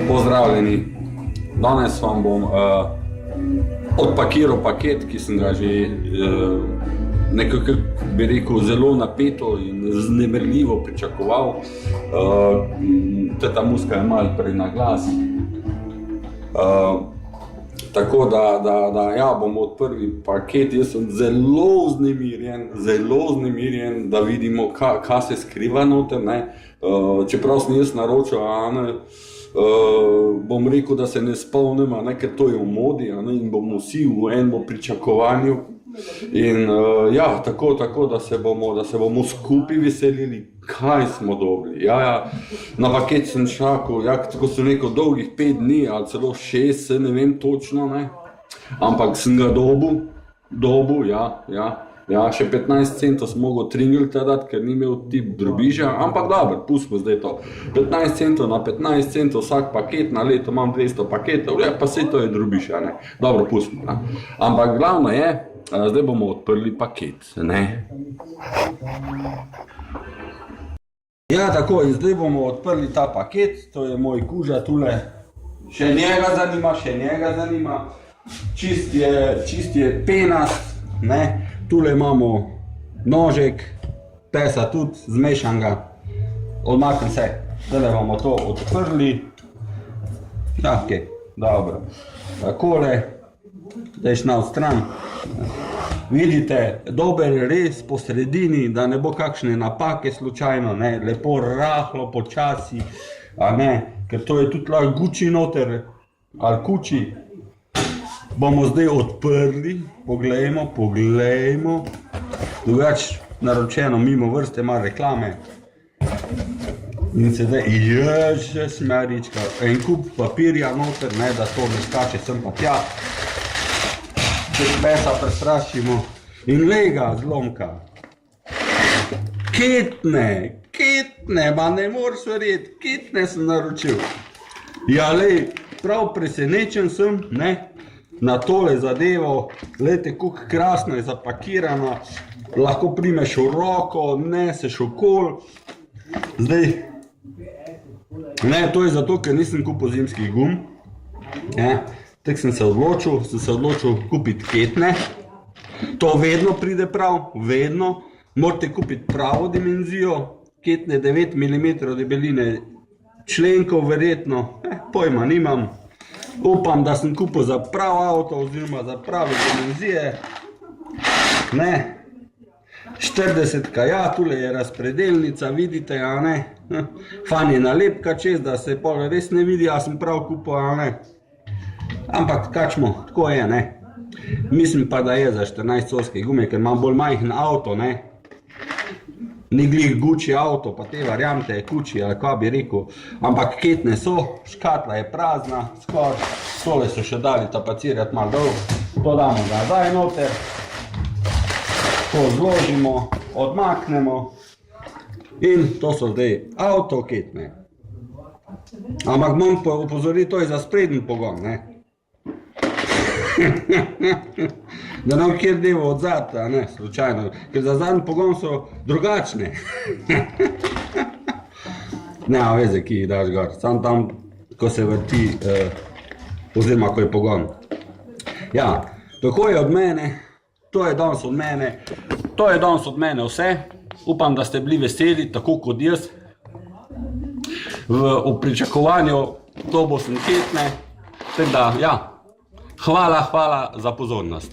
Pozdravljeni. Danes vam bom odpakiral paket, ki sem ga že nekako, bi rekel, zelo napeto in vznemirljivo pričakoval. Ta muska je malo prenaglas. Tako da ja, bomo odprli paket. Jaz sem zelo vznemirjen, da vidimo, kaj se skriva noter, ne. Čeprav sem jaz naročil, bom rekel, da se ne spomnim, ker to je v modi, in bomo vsi v enem pričakovanju. In ja, tako, da se bomo skupaj veselili, kaj smo dobili. Ja, na paket sem čakal, tako sem rekel, dolgih 5 dni ali celo 6, se ne vem točno, ne. Ampak sem ga dobil, ja, še 15 centov sem mogel tringelta dati, ker ni imel tip drobiža, ampak dobro, pustimo zdaj to. 15 centov na 15 centov vsak paket, na leto imam 200 paketov, ja, pa saj to je drobiž, ne. Dobro, pustimo, ne. Ampak glavno je, zdaj bomo odprli paket, ne. Ja, tako, in zdaj bomo odprli ta paket, to je moj kuža tule. Še njega zanima, čist je penast, ne. Tule imamo nožek, pesa tudi, zmešan ga, odmaknem se, zdaj bomo to odprli. Ja, ok, dobro, takole, zdaj šna od stran. Vidite, dober res po sredini, da ne bo kakšne napake slučajno, ne, lepo rahlo, počasi, ker to je tudi lahko guči noter, ali kuči. Bomo zdaj odprli, poglejmo, drugač naročeno mimo vrste, malo reklame. In se zdaj, ježes Marička, en kup papirja noter, ne, da to ne skače sem pa tja. Če pesa prestrašimo in lega zlomka. Ketne, ma ne moreš verjeti, ketne sem naročil. Ja, lej, prav presenečen sem, ne. Na tole zadevo, glejte, koliko krasno je zapakirana, lahko primeš v roko, neseš okoli. Zdaj, ne, to je zato, ker nisem kupil zimskih gum. Tako sem se odločil kupiti ketne. To vedno pride prav, vedno. Morate kupiti pravo dimenzijo, ketne 9 mm debeline členkov verjetno, pojma nimam. Upam, da sem kupil za prav avto oziroma za prave dimenzije. Ne, 40-ka, ja, tule je razpredelnica, vidite, a ne. Fan je nalepka čez, da se pol res ne vidi, a sem prav kupil, a ne. Ampak kačmo, tako je, ne. Mislim pa, da je za 14-colske gume, ker imam bolj majhen avto, ne. Ni glih Gucci avto, pa te variante, Gucci, ali kaj bi rekel. Ampak ketne so, škatla je prazna, skoraj. Tole so še dali tapacirati malo dol. To damo nazaj noter. To zložimo, odmaknemo. In to so zdaj avto ketne. Ampak moram opozoriti, to je za sprednji pogon, ne. Da nam kjer devo od zada, ne, slučajno, ker za zadnji pogon so drugačne. Nema veze, ki jih daš gor, samo tam, ko se vrti, oziroma, ko je pogon. Ja, tako je od mene, to je danes od mene vse. Upam, da ste bili veseli, tako kot jaz. V pričakovanju, to bo sem ketne, tako da, ja. Hvala za pozornost.